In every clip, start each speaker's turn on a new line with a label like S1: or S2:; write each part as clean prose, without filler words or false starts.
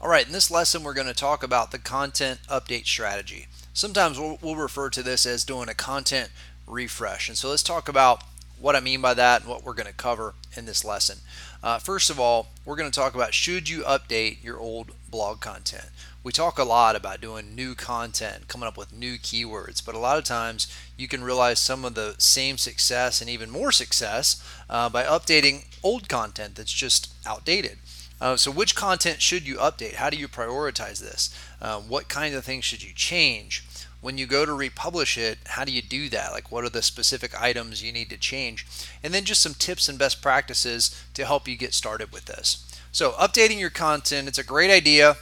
S1: All right, in this lesson, we're going to talk about the content update strategy. Sometimes we'll refer to this as doing a content refresh. And so let's talk about what I mean by that and what we're going to cover in this lesson. First of all, we're going to talk about should you update your old blog content. We talk a lot about doing new content, coming up with new keywords, but a lot of times you can realize some of the same success and even more success by updating old content that's just outdated. So which content should you update? How do you prioritize this? What kind of things should you change? When you go to republish it, how do you do that? Like, what are the specific items you need to change? And then just some tips and best practices to help you get started with this. So updating your content, it's a great idea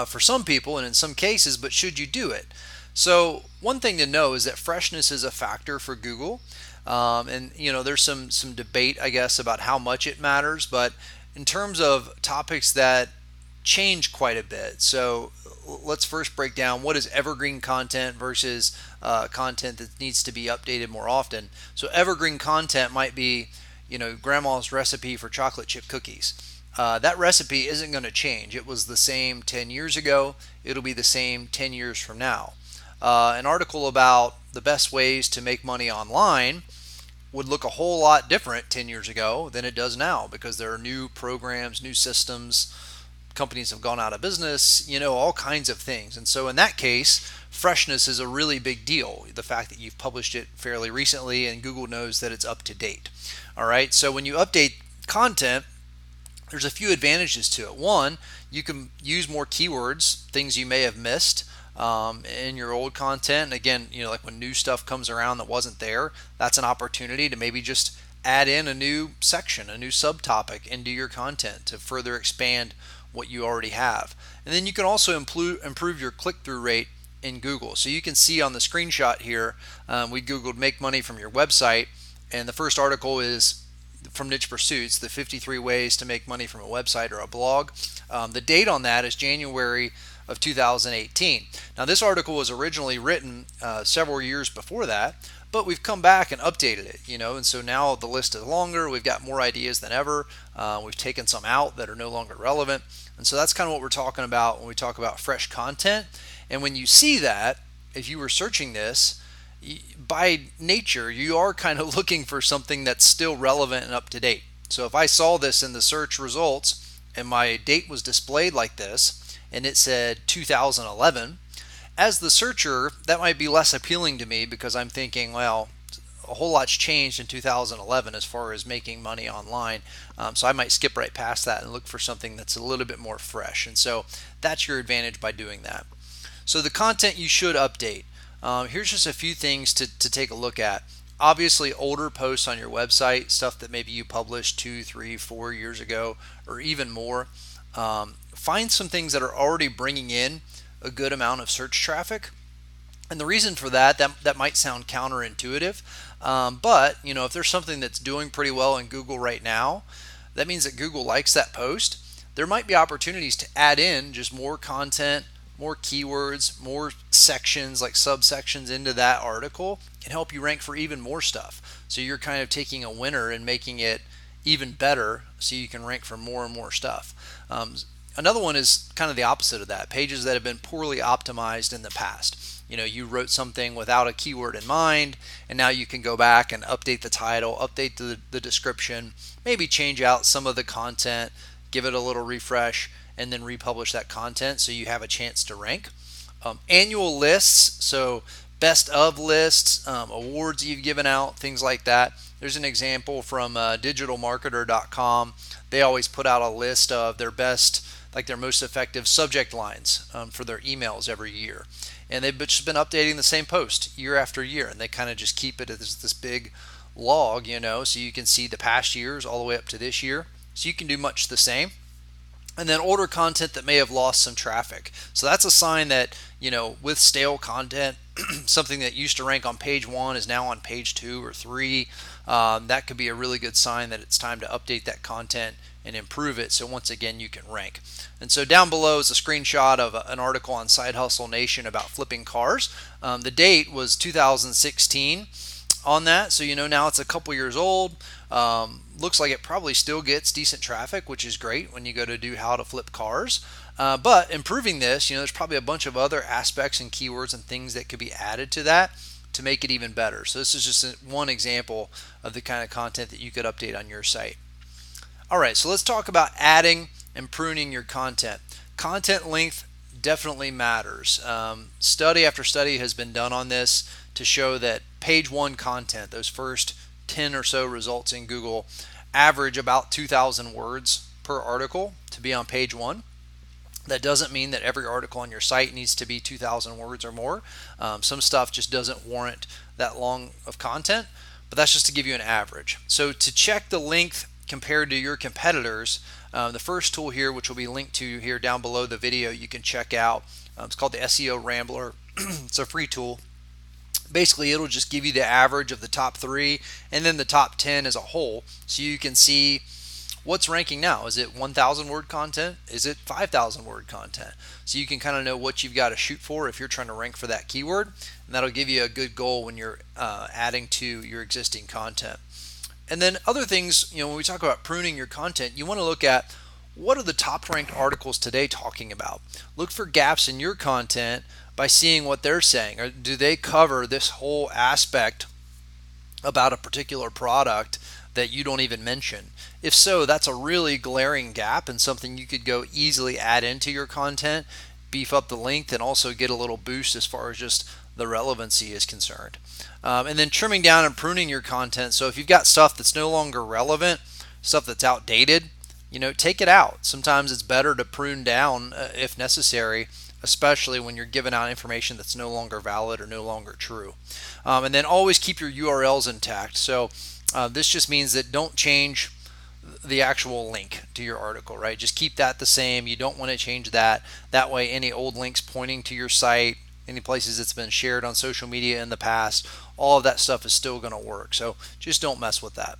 S1: for some people and in some cases, but should you do it? So one thing to know is that freshness is a factor for Google. And there's some debate, I guess, about how much it matters, but in terms of topics that change quite a bit. So let's first break down what is evergreen content versus content that needs to be updated more often. So evergreen content might be, grandma's recipe for chocolate chip cookies. That recipe isn't going to change. It was the same 10 years ago. It'll be the same 10 years from now. An article about the best ways to make money online would look a whole lot different 10 years ago than it does now because there are new programs, new systems, companies have gone out of business, all kinds of things. And so in that case, freshness is a really big deal. The fact that you've published it fairly recently and Google knows that it's up to date. All right, so when you update content, there's a few advantages to it. One, you can use more keywords, things you may have missed in your old content. And again, like when new stuff comes around that wasn't there, that's an opportunity to maybe just add in a new section, a new subtopic into your content to further expand what you already have. And then you can also improve your click-through rate in Google. So you can see on the screenshot here, we Googled make money from your website, and the first article is from Niche Pursuits, the 53 ways to make money from a website or a blog. The date on that is January of 2018. Now this article was originally written several years before that, but we've come back and updated it, and so now the list is longer. We've got more ideas than ever. We've taken some out that are no longer relevant, and so that's kind of what we're talking about when we talk about fresh content. And when you see that, if you were searching this, by nature, you are kind of looking for something that's still relevant and up to date. So if I saw this in the search results and my date was displayed like this and it said 2011, as the searcher, that might be less appealing to me because I'm thinking, well, a whole lot's changed in 2011 as far as making money online. So I might skip right past that and look for something that's a little bit more fresh. And so that's your advantage by doing that. So the content you should update. Here's just a few things to take a look at. Obviously, older posts on your website, stuff that maybe you published 2, 3, 4 years ago, or even more. Find some things that are already bringing in a good amount of search traffic. And the reason for that might sound counterintuitive, but if there's something that's doing pretty well in Google right now, that means that Google likes that post. There might be opportunities to add in just more content, more keywords, more sections like subsections into that article can help you rank for even more stuff. So you're kind of taking a winner and making it even better so you can rank for more and more stuff. Another one is kind of the opposite of that, pages that have been poorly optimized in the past. You wrote something without a keyword in mind, and now you can go back and update the title, update the description, maybe change out some of the content, give it a little refresh, and then republish that content so you have a chance to rank. Annual lists, so best of lists, awards you've given out, things like that. There's an example from digitalmarketer.com. They always put out a list of their best, like their most effective subject lines for their emails every year. And they've just been updating the same post year after year, and they kind of just keep it as this big log, so you can see the past years all the way up to this year. So you can do much the same. And then older content that may have lost some traffic. So that's a sign that, with stale content, something that used to rank on page 1 is now on page 2 or 3. That could be a really good sign that it's time to update that content and improve it so once again you can rank. And so down below is a screenshot of an article on Side Hustle Nation about flipping cars. The date was 2016 on that, so now it's a couple years old. Looks like it probably still gets decent traffic, which is great when you go to do how to flip cars. But improving this, there's probably a bunch of other aspects and keywords and things that could be added to that to make it even better. So this is just one example of the kind of content that you could update on your site. All right, so let's talk about adding and pruning your content. Content length definitely matters. Study after study has been done on this to show that page one content, those first 10 or so results in Google, average about 2,000 words per article to be on page one. That doesn't mean that every article on your site needs to be 2,000 words or more. Some stuff just doesn't warrant that long of content, but that's just to give you an average. So to check the length compared to your competitors, the first tool here, which will be linked to here down below the video, you can check out. It's called the SEO Rambler. It's a free tool. Basically, it'll just give you the average of the top 3 and then the top 10 as a whole, so you can see what's ranking now. Is it 1,000 word content? Is it 5,000 word content? So you can kind of know what you've got to shoot for if you're trying to rank for that keyword, and that'll give you a good goal when you're adding to your existing content. And then other things, when we talk about pruning your content, you want to look at what are the top ranked articles today talking about. Look for gaps in your content by seeing what they're saying. Or do they cover this whole aspect about a particular product that you don't even mention? If so, that's a really glaring gap and something you could go easily add into your content, beef up the length, and also get a little boost as far as just the relevancy is concerned. And then trimming down and pruning your content. So if you've got stuff that's no longer relevant, stuff that's outdated, take it out. Sometimes it's better to prune down if necessary, especially when you're giving out information that's no longer valid or no longer true. And then always keep your URLs intact. So this just means that don't change the actual link to your article, right? Just keep that the same. You don't want to change that. That way any old links pointing to your site, any places it's been shared on social media in the past, all of that stuff is still going to work. So just don't mess with that.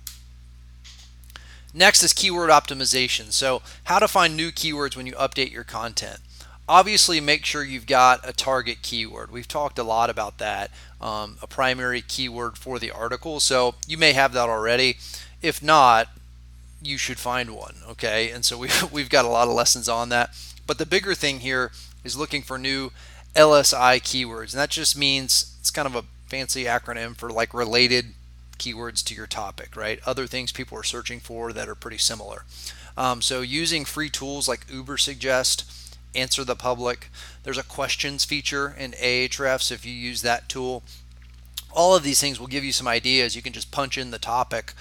S1: Next is keyword optimization. So how to find new keywords when you update your content. Obviously, make sure you've got a target keyword. We've talked a lot about that, a primary keyword for the article. So you may have that already. If not, you should find one, okay? And so we've got a lot of lessons on that. But the bigger thing here is looking for new LSI keywords. And that just means, it's kind of a fancy acronym for like related keywords to your topic, right? Other things people are searching for that are pretty similar. So using free tools like Ubersuggest, Answer the Public. There's a questions feature in Ahrefs if you use that tool. All of these things will give you some ideas. You can just punch in the topic,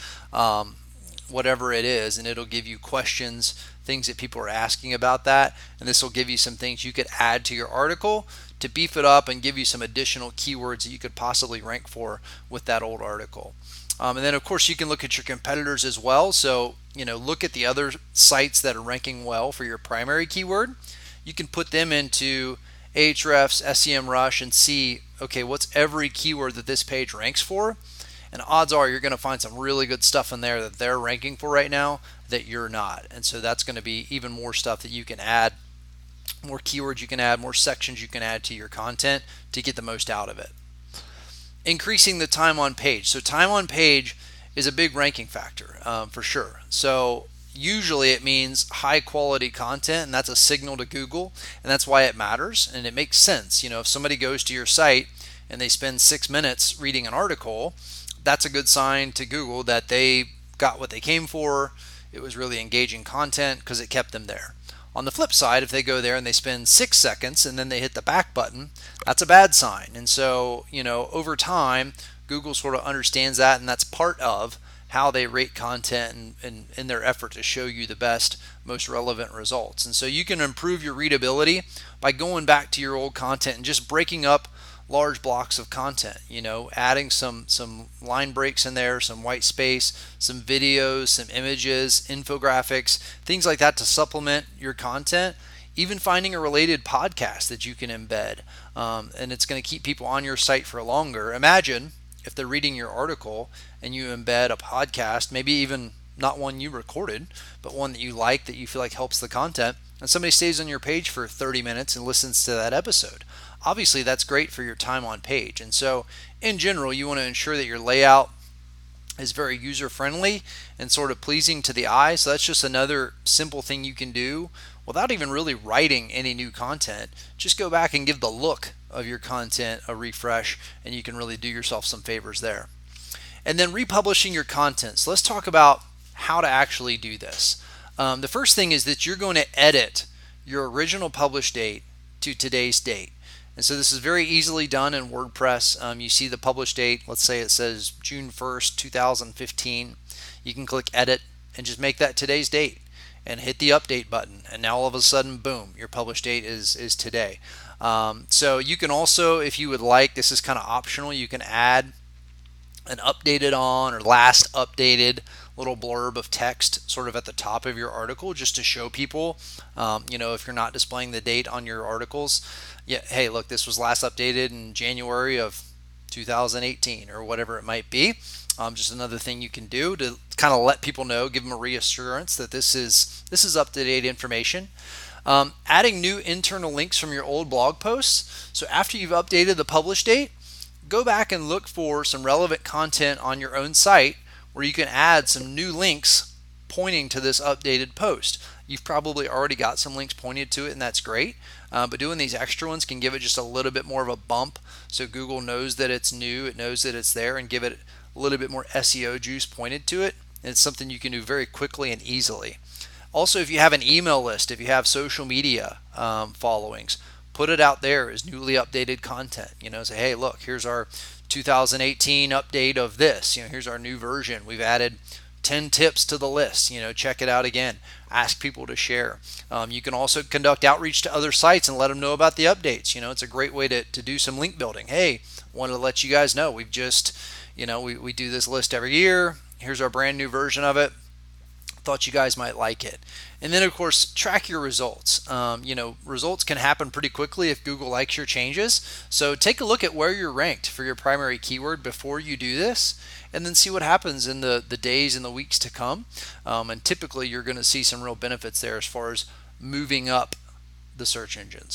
S1: whatever it is, and it'll give you questions, things that people are asking about that, and this will give you some things you could add to your article to beef it up and give you some additional keywords that you could possibly rank for with that old article. And then of course you can look at your competitors as well. So look at the other sites that are ranking well for your primary keyword. You can put them into Ahrefs, SEMrush, and see, okay, what's every keyword that this page ranks for? And odds are you're going to find some really good stuff in there that they're ranking for right now that you're not. And so that's going to be even more stuff that you can add, more keywords you can add, more sections you can add to your content to get the most out of it. Increasing the time on page. So time on page is a big ranking factor for sure. So usually it means high quality content, and that's a signal to Google, and that's why it matters, and it makes sense. If somebody goes to your site and they spend 6 minutes reading an article, that's a good sign to Google that they got what they came for. It was really engaging content because it kept them there. On the flip side, if they go there and they spend 6 seconds and then they hit the back button, that's a bad sign. And so, over time, Google sort of understands that, and that's part of how they rate content and in their effort to show you the best, most relevant results. And so you can improve your readability by going back to your old content and just breaking up large blocks of content, adding some line breaks in there, some white space, some videos, some images, infographics, things like that to supplement your content. Even finding a related podcast that you can embed, and it's going to keep people on your site for longer. Imagine if they're reading your article and you embed a podcast, maybe even not one you recorded, but one that you like, that you feel like helps the content, and somebody stays on your page for 30 minutes and listens to that episode. Obviously, that's great for your time on page. And so, in general, you want to ensure that your layout is very user friendly and sort of pleasing to the eye. So that's just another simple thing you can do without even really writing any new content. Just go back and give the look of your content a refresh, and you can really do yourself some favors there. And then republishing your content. So let's talk about how to actually do this. The first thing is that you're going to edit your original publish date to today's date. And so this is very easily done in WordPress. You see the publish date, let's say it says June 1st, 2015. You can click edit and just make that today's date and hit the update button. And now all of a sudden, boom, your publish date is today. So you can also, if you would like, this is kind of optional, you can add an updated on or last updated little blurb of text sort of at the top of your article, just to show people, if you're not displaying the date on your articles, yeah, hey, look, this was last updated in January of 2018 or whatever it might be. Just another thing you can do to kind of let people know, give them a reassurance that this is up to date information. Adding new internal links from your old blog posts. So after you've updated the publish date, go back and look for some relevant content on your own site where you can add some new links pointing to this updated post. You've probably already got some links pointed to it, and that's great. But doing these extra ones can give it just a little bit more of a bump, so Google knows that it's new, it knows that it's there, and give it a little bit more SEO juice pointed to it. And it's something you can do very quickly and easily. Also, if you have an email list, if you have social media followings, put it out there as newly updated content. Say, hey, look, here's our 2018 update of this. Here's our new version. We've added 10 tips to the list. Check it out again. Ask people to share. You can also conduct outreach to other sites and let them know about the updates. It's a great way to do some link building. Hey, wanted to let you guys know we've just, we do this list every year. Here's our brand new version of it. Thought you guys might like it. And then, of course, track your results. Results can happen pretty quickly if Google likes your changes. So take a look at where you're ranked for your primary keyword before you do this, and then see what happens in the days and the weeks to come. And typically, you're going to see some real benefits there as far as moving up the search engines.